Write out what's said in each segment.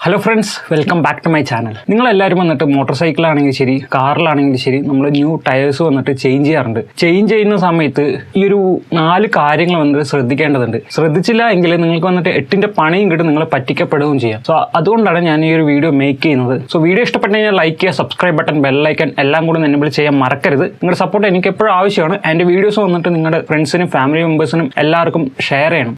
Hello friends, welcome back to my channel. നിങ്ങളെല്ലാവരും വന്നിട്ട് motor സൈക്കിളാണെങ്കിൽ ശരി, കാറിലാണെങ്കിലും ശരി, നമ്മൾ ന്യൂ ടയേഴ്സ് വന്നിട്ട് ചേഞ്ച് ചെയ്യാറുണ്ട്. ചേഞ്ച് ചെയ്യുന്ന സമയത്ത് ഈ ഒരു 4 കാര്യങ്ങൾ വന്നിട്ട് ശ്രദ്ധിക്കേണ്ടതുണ്ട്. ശ്രദ്ധിച്ചില്ല എങ്കിൽ നിങ്ങൾക്ക് വന്നിട്ട് 8ന്റെ പണിയും കിട്ടും, നിങ്ങൾ പറ്റിക്കപ്പെടുകയും ചെയ്യാം. സോ അതുകൊണ്ടാണ് ഞാൻ ഈ ഒരു വീഡിയോ മേക്ക് ചെയ്യുന്നത്. സോ വീഡിയോ ഇഷ്ടപ്പെട്ടു കഴിഞ്ഞാൽ ലൈക്ക് ചെയ്യുക, സബ്സ്ക്രൈബ് ബട്ടൺ, ബെല്ലൈക്കൻ എല്ലാം കൂടി എനേബിൾ ചെയ്യാൻ മറക്കരുത്. നിങ്ങളുടെ സപ്പോർട്ട് എനിക്ക് എപ്പോഴും ആവശ്യമാണ്. എൻ്റെ വീഡിയോസ് വന്നിട്ട് നിങ്ങളുടെ ഫ്രണ്ട്സിനും ഫാമിലി മെമ്പേഴ്സിനും എല്ലാവർക്കും ഷെയർ ചെയ്യണം.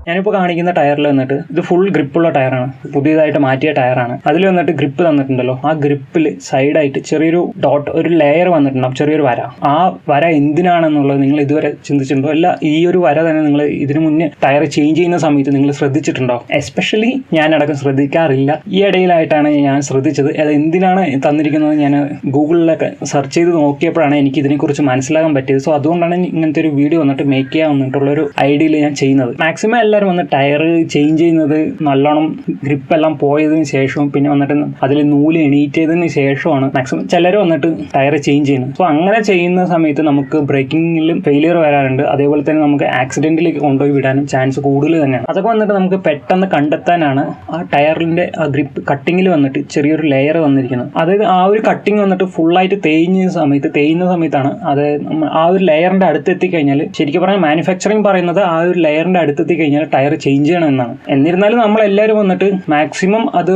ഞാനിപ്പോൾ കാണിക്കുന്ന ടയറിൽ വന്നിട്ട് ഇത് ഫുൾ ഗ്രിപ്പുള്ള ടയറാണ്, പുതിയതായിട്ട് മാറ്റിയ ടയറാണ്. അതിൽ വന്നിട്ട് ഗ്രിപ്പ് തന്നിട്ടുണ്ടല്ലോ, ആ ഗ്രിപ്പിൽ സൈഡായിട്ട് ചെറിയൊരു ഡോട്ട്, ഒരു ലെയർ വന്നിട്ടുണ്ടാവും, ചെറിയൊരു വര. ആ വര എന്തിനാണെന്നുള്ളത് നിങ്ങൾ ഇതുവരെ ചിന്തിച്ചിട്ടുണ്ടോ? അല്ല, ഈ ഒരു വര തന്നെ നിങ്ങൾ ഇതിനു മുന്നേ ടയർ ചേഞ്ച് ചെയ്യുന്ന സമയത്ത് നിങ്ങൾ ശ്രദ്ധിച്ചിട്ടുണ്ടോ? എസ്പെഷ്യലി ഞാനടക്കം ശ്രദ്ധിക്കാറില്ല. ഈ ഇടയിലായിട്ടാണ് ഞാൻ ശ്രദ്ധിച്ചത്. അത് എന്തിനാണ് തന്നിരിക്കുന്നത് ഞാൻ ഗൂഗിളിലൊക്കെ സെർച്ച് ചെയ്ത് നോക്കിയപ്പോഴാണ് എനിക്ക് ഇതിനെക്കുറിച്ച് മനസ്സിലാക്കാൻ പറ്റിയത്. സോ അതുകൊണ്ടാണ് ഇങ്ങനത്തെ ഒരു വീഡിയോ വന്നിട്ട് മേക്ക് ചെയ്യാൻ വന്നിട്ടുള്ളൊരു ഐഡിയയിൽ ഞാൻ ചെയ്യുന്നത്. മാക്സിമം എല്ലാവരും വന്ന് ടയർ ചേഞ്ച് ചെയ്യുന്നത് നല്ലോണം ഗ്രിപ്പെല്ലാം പോയതിന് ശേഷവും പിന്നെ വന്നിട്ട് അതിൽ നൂല് എണീറ്റതിന് ശേഷമാണ് മാക്സിമം ചിലർ വന്നിട്ട് ടയർ ചേഞ്ച് ചെയ്യുന്നത്. സോ അങ്ങനെ ചെയ്യുന്ന സമയത്ത് നമുക്ക് ബ്രേക്കിങ്ങിലും ഫെയിലിയർ വരാറുണ്ട്. അതേപോലെ തന്നെ നമുക്ക് ആക്സിഡന്റിലേക്ക് കൊണ്ടുപോയി വിടാനും ചാൻസ് കൂടുതൽ തന്നെയാണ്. അതൊക്കെ വന്നിട്ട് നമുക്ക് പെട്ടെന്ന് കണ്ടെത്താനാണ് ആ ടയറിന്റെ ആ ഗ്രിപ്പ് കട്ടിങ്ങിൽ വന്നിട്ട് ചെറിയൊരു ലെയർ വന്നിരിക്കുന്നത്. അതായത് ആ ഒരു കട്ടിങ് വന്നിട്ട് ഫുള്ളായിട്ട് തേയുന്ന സമയത്താണ് അത് ആ ഒരു ലെയറിന്റെ അടുത്തെത്തിക്കഴിഞ്ഞാൽ, ശരിക്കും പറഞ്ഞാൽ മാനുഫാക്ചറിങ് പറയുന്നത് ആ ഒരു ലെയറിന്റെ അടുത്തെത്തിക്കഴിഞ്ഞാൽ ടയർ ചേഞ്ച് ചെയ്യണം എന്നാണ്. എന്നിരുന്നാലും നമ്മളെല്ലാവരും വന്നിട്ട് മാക്സിമം അത്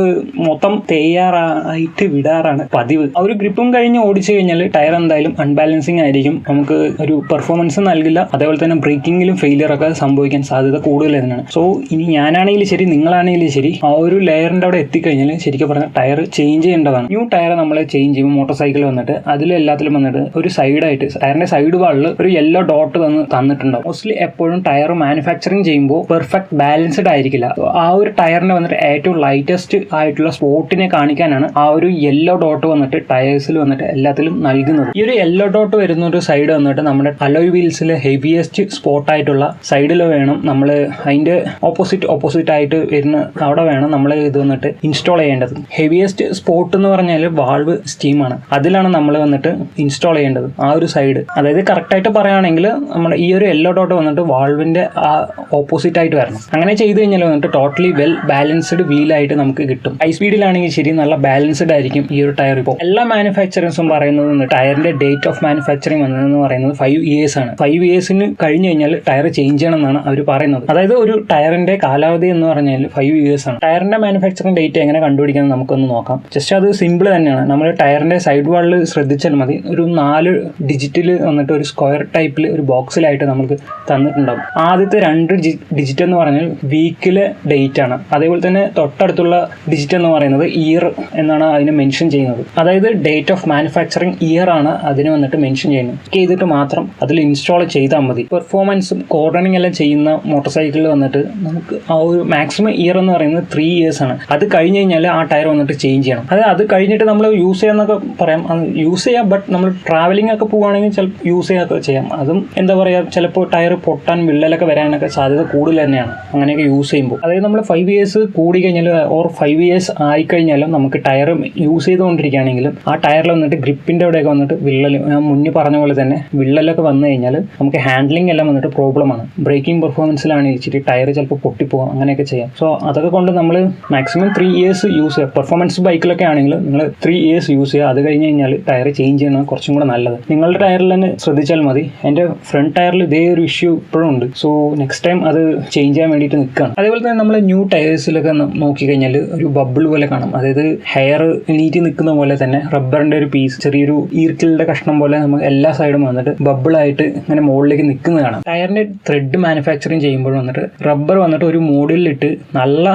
മൊത്തം തയ്യാറായിട്ട് വിടാറാണ് പതിവ്. ആ ഒരു ഗ്രിപ്പും കഴിഞ്ഞ് ഓടിച്ചു കഴിഞ്ഞാൽ ടയർ എന്തായാലും അൺബാലൻസിങ് ആയിരിക്കും, നമുക്ക് ഒരു പെർഫോമൻസ് നൽകില്ല. അതേപോലെ തന്നെ ബ്രേക്കിങ്ങിലും ഫെയിലിയർ ഒക്കെ സംഭവിക്കാൻ സാധ്യത കൂടുതൽ തന്നെയാണ്. സോ ഇനി ഞാനാണെങ്കിലും ശരി, നിങ്ങളാണെങ്കിലും ശരി, ആ ഒരു ലെയറിന്റെ അവിടെ എത്തിക്കഴിഞ്ഞാൽ ശരിക്കും പറഞ്ഞാൽ ടയർ ചേഞ്ച് ചെയ്യേണ്ടതാണ്. ന്യൂ ടയർ നമ്മൾ ചേഞ്ച് ചെയ്യുമ്പോൾ മോട്ടോർ സൈക്കിൾ വന്നിട്ട് അതിലെല്ലാത്തിലും വന്നിട്ട് ഒരു സൈഡായിട്ട് ടയറിന്റെ സൈഡ് വാളിൽ ഒരു യെല്ലോ ഡോട്ട് തന്നിട്ടുണ്ടാവും. മോസ്റ്റ്ലി എപ്പോഴും ടയർ മാനുഫാക്ചറിങ് ചെയ്യുമ്പോൾ പെർഫെക്റ്റ് ബാലൻസ്ഡ് ആയിരിക്കില്ല. ആ ഒരു ടയറിനെ വന്നിട്ട് ഏറ്റവും ലൈറ്റസ്റ്റ് ആയിട്ടുള്ള സ്പോട്ടിനെ കാണിക്കാനാണ് ആ ഒരു യെല്ലോ ഡോട്ട് വന്നിട്ട് ടയേഴ്സിൽ വന്നിട്ട് എല്ലാത്തിലും നൽകുന്നത്. ഈ ഒരു യെല്ലോ ഡോട്ട് വരുന്ന ഒരു സൈഡ് വന്നിട്ട് നമ്മുടെ അലോയ് വീൽസിലെ ഹെവിയസ്റ്റ് സ്പോട്ട് ആയിട്ടുള്ള സൈഡിൽ വേണം നമ്മൾ, അതിന്റെ ഓപ്പോസിറ്റ് ആയിട്ട് വരുന്ന അവിടെ വേണം നമ്മൾ ഇത് വന്നിട്ട് ഇൻസ്റ്റാൾ ചെയ്യേണ്ടത്. ഹെവിയസ്റ്റ് സ്പോട്ട് എന്ന് പറഞ്ഞാൽ വാൾവ് സ്റ്റീമാണ്, അതിലാണ് നമ്മൾ വന്നിട്ട് ഇൻസ്റ്റാൾ ചെയ്യേണ്ടത് ആ ഒരു സൈഡ്. അതായത് കറക്റ്റ് ആയിട്ട് പറയുകയാണെങ്കിൽ നമ്മുടെ ഈ ഒരു യെല്ലോ ഡോട്ട് വന്നിട്ട് വാൾവിന്റെ ആ ഓപ്പോസിറ്റ് ആയിട്ട് വരണം. അങ്ങനെ ചെയ്ത് കഴിഞ്ഞാൽ വന്നിട്ട് ടോട്ടലി വെൽ ബാലൻസ്ഡ് വീലായിട്ട് നമുക്ക് കിട്ടും. ഹൈ സ്പീഡിലാണെങ്കിൽ ശരി, നല്ല ബാലൻസ്ഡ് ആയിരിക്കും ഈ ഒരു ടയർ. ഇപ്പോൾ എല്ലാ മാനുഫാക്ചറേഴ്സും പറയുന്നത് ടയറിന്റെ ഡേറ്റ് ഓഫ് മാനുഫാക്ചറിങ് വന്നതെന്ന് പറയുന്നത് 5 years ആണ്. 5 years കഴിഞ്ഞ് കഴിഞ്ഞാൽ ടയർ ചേഞ്ച് ചെയ്യണം എന്നാണ് അവർ പറയുന്നത്. അതായത് ഒരു ടയറിന്റെ കാലാവധി എന്ന് പറഞ്ഞാൽ 5 years ആണ്. ടയറിന്റെ മാനുഫാക്ചറിങ് ഡേറ്റ് എങ്ങനെ കണ്ടുപിടിക്കുന്നത് നമുക്കൊന്ന് നോക്കാം. ജസ്റ്റ് അത് സിമ്പിൾ തന്നെയാണ്. നമ്മൾ ടയറിന്റെ സൈഡ് വാളിൽ ശ്രദ്ധിച്ചാൽ മതി. ഒരു 4 ഡിജിറ്റിൽ വന്നിട്ട് ഒരു സ്ക്വയർ ടൈപ്പിൽ ഒരു ബോക്സിലായിട്ട് നമുക്ക് തന്നിട്ടുണ്ടാവും. ആദ്യത്തെ 2 ഡിജിറ്റ് എന്ന് പറഞ്ഞാൽ വീക്കിലെ ഡേറ്റ് ആണ്. അതേപോലെ തന്നെ തൊട്ടടുത്തുള്ള ഡിജിറ്റ് എന്ന് പറയുന്നത് ഇയർ എന്നാണ് അതിനെ മെൻഷൻ ചെയ്യുന്നത്. അതായത് ഡേറ്റ് ഓഫ് മാനുഫാക്ചറിങ് ഇയർ ആണ് അതിന് വന്നിട്ട് മെൻഷൻ ചെയ്യുന്നത്. ചെയ്തിട്ട് മാത്രം അതിൽ ഇൻസ്റ്റാൾ ചെയ്താൽ മതി. പെർഫോമൻസും കോർണറിങ് എല്ലാം ചെയ്യുന്ന മോട്ടോർ സൈക്കിളിൽ വന്നിട്ട് നമുക്ക് ആ ഒരു മാക്സിമം ഇയർ എന്ന് പറയുന്നത് 3 years ആണ്. അത് കഴിഞ്ഞ് കഴിഞ്ഞാൽ ആ ടയർ വന്നിട്ട് ചേഞ്ച് ചെയ്യണം. അത് കഴിഞ്ഞിട്ട് നമ്മൾ യൂസ് ചെയ്യാന്നൊക്കെ പറയാം, അത് യൂസ് ചെയ്യാം. ബട്ട് നമ്മൾ ട്രാവലിംഗ് ഒക്കെ പോവുകയാണെങ്കിൽ ചിലപ്പോൾ യൂസ് ചെയ്യാതൊക്കെ ചെയ്യാം. അതും എന്താ പറയുക, ചിലപ്പോൾ ടയർ പൊട്ടാൻ വിള്ളലൊക്കെ വരാനൊക്കെ സാധ്യത കൂടുതൽ തന്നെയാണ് അങ്ങനെയൊക്കെ യൂസ് ചെയ്യുമ്പോൾ. അതായത് നമ്മൾ 5 years കൂടി കഴിഞ്ഞാൽ ഓർ 5 years ആയിക്കഴിഞ്ഞാലും നമുക്ക് ടയർ യൂസ് ചെയ്തുകൊണ്ടിരിക്കുകയാണെങ്കിലും ആ ടയറിൽ വന്നിട്ട് ഗ്രിപ്പിന്റെ അവിടെയൊക്കെ വന്നിട്ട് വിള്ളൽ, ഞാൻ മുന്നേ പറഞ്ഞ പോലെ തന്നെ വിള്ളലൊക്കെ വന്നു കഴിഞ്ഞാൽ നമുക്ക് ഹാൻഡ്ലിംഗ് എല്ലാം വന്നിട്ട് പ്രോബ്ലമാണ്. ബ്രേക്കിംഗ് പെർഫോമൻസിലാണ് ഇച്ചിരി ടയർ ചിലപ്പോൾ പൊട്ടിപ്പോകാം, അങ്ങനെയൊക്കെ ചെയ്യാം. സോ അതൊക്കെ കൊണ്ട് നമ്മൾ മാക്സിമം 3 years യൂസ് ചെയ്യുക. പെർഫോമൻസ് ബൈക്കിലൊക്കെ ആണെങ്കിൽ നിങ്ങൾ 3 years യൂസ് ചെയ്യുക. അത് കഴിഞ്ഞ് കഴിഞ്ഞാൽ ടയർ ചേഞ്ച് ചെയ്യണം കുറച്ചും കൂടെ നല്ലത്. നിങ്ങളുടെ ടയറിൽ തന്നെ ശ്രദ്ധിച്ചാൽ മതി. എൻ്റെ ഫ്രണ്ട് ടയറിൽ ഇതേ ഒരു ഇഷ്യൂ ഇപ്പോഴും ഉണ്ട്. സോ നെക്സ്റ്റ് ടൈം അത് ചേഞ്ച് ചെയ്യാൻ വേണ്ടിയിട്ട് നിൽക്കുകയാണ്. അതേപോലെ തന്നെ നമ്മൾ ന്യൂ ടയേഴ്സിലൊക്കെ നോക്കിക്കഴിഞ്ഞാൽ ഒരു ബബിൾ പോലെ കാണാം. അതായത് ഹെയർ എണീറ്റ് നിൽക്കുന്ന പോലെ തന്നെ റബ്ബറിന്റെ ഒരു പീസ്, ചെറിയൊരു ഈർക്കിലിന്റെ കഷ്ണം പോലെ നമുക്ക് എല്ലാ സൈഡും വന്നിട്ട് ബബിളായിട്ട് ഇങ്ങനെ മുകളിലേക്ക് നിൽക്കുന്നത് കാണാം. ടയറിന്റെ ത്രെഡ് മാനുഫാക്ചറിങ് ചെയ്യുമ്പോൾ വന്നിട്ട് റബ്ബർ വന്നിട്ട് ഒരു മോഡിലിട്ട് നല്ല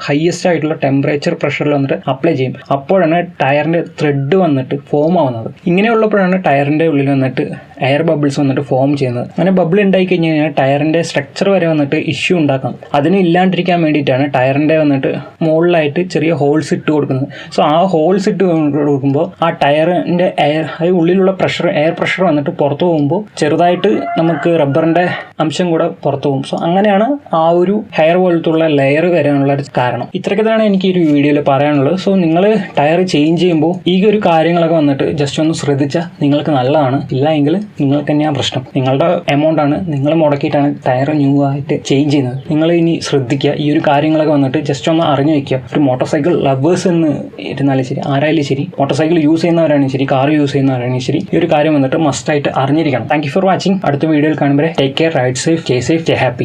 ഹൈയസ്റ്റ് ആയിട്ടുള്ള ടെമ്പറേച്ചർ പ്രഷറിൽ വന്നിട്ട് അപ്ലൈ ചെയ്യും. അപ്പോഴാണ് ടയറിന്റെ ത്രെഡ് വന്നിട്ട് ഫോം ആവുന്നത്. ഇങ്ങനെയുള്ളപ്പോഴാണ് ടയറിന്റെ ഉള്ളിൽ വന്നിട്ട് എയർ ബബിൾസ് വന്നിട്ട് ഫോം ചെയ്യുന്നത്. അങ്ങനെ ബബിൾ ഉണ്ടായി കഴിഞ്ഞ് കഴിഞ്ഞാൽ ടയറിന്റെ സ്ട്രക്ചർ വരെ വന്നിട്ട് ഇഷ്യൂ ഉണ്ടാക്കാം. അതിന് ഇല്ലാണ്ടിരിക്കാൻ വേണ്ടിയിട്ടാണ് ടയറിന്റെ വന്നിട്ട് മുകളിലായിട്ട് ചെറിയ ഹോൾസ് ഇട്ട് കൊടുക്കുന്നത്. സോ ആ ഹോൾസ് ഇട്ട് കൊടുക്കുമ്പോൾ ആ ടയറിന്റെ ഉള്ളിലുള്ള എയർ പ്രഷർ വന്നിട്ട് പുറത്തു പോകുമ്പോൾ ചെറുതായിട്ട് നമുക്ക് റബ്ബറിന്റെ അംശം കൂടെ പുറത്തു പോകും. സോ അങ്ങനെയാണ് ആ ഒരു ഹെയർ പോലത്തുള്ള ലെയർ വരാനുള്ള ഒരു കാരണം. ഇത്രയൊക്കെ തന്നെയാണ് എനിക്ക് ഈ ഒരു വീഡിയോയിൽ പറയാനുള്ളത്. സോ നിങ്ങൾ ടയർ ചേഞ്ച് ചെയ്യുമ്പോൾ ഈ ഒരു കാര്യങ്ങളൊക്കെ വന്നിട്ട് ജസ്റ്റ് ഒന്ന് ശ്രദ്ധിച്ചാൽ നിങ്ങൾക്ക് നല്ലതാണ്. ഇല്ല എങ്കിൽ നിങ്ങൾക്ക് തന്നെയാണ് പ്രശ്നം. നിങ്ങളുടെ എമൗണ്ട് ആണ്, നിങ്ങൾ മുടക്കിയിട്ടാണ് ടയർ ന്യൂ ആയിട്ട് ചേഞ്ച് ചെയ്യുന്നത്. നിങ്ങൾ ഇനി ശ്രദ്ധിക്കുക, ഈ ഒരു കാര്യങ്ങളൊക്കെ വന്നിട്ട് ജസ്റ്റ് ഒന്ന് അറിഞ്ഞു വെക്കുക. ഒരു മോട്ടോർ സൈക്കിൾ ലവേഴ്സ് എന്ന് ഇരുന്നാലും ശരി, ആരായാലും ശരി, മോട്ടോർ സൈക്കിൾ യൂസ് ചെയ്യുന്നവരാണെങ്കിൽ ശരി, കാർ യൂസ് ചെയ്യുന്നവരാണെങ്കിൽ ശരി, ഈ ഒരു കാര്യം വന്നിട്ട് മസ്റ്റായിട്ട് അറിഞ്ഞിരിക്കണം. Thank you for watching. അടുത്ത വീഡിയോയിൽ കാണുമ്പോൾ take care, ride safe, stay safe, stay happy.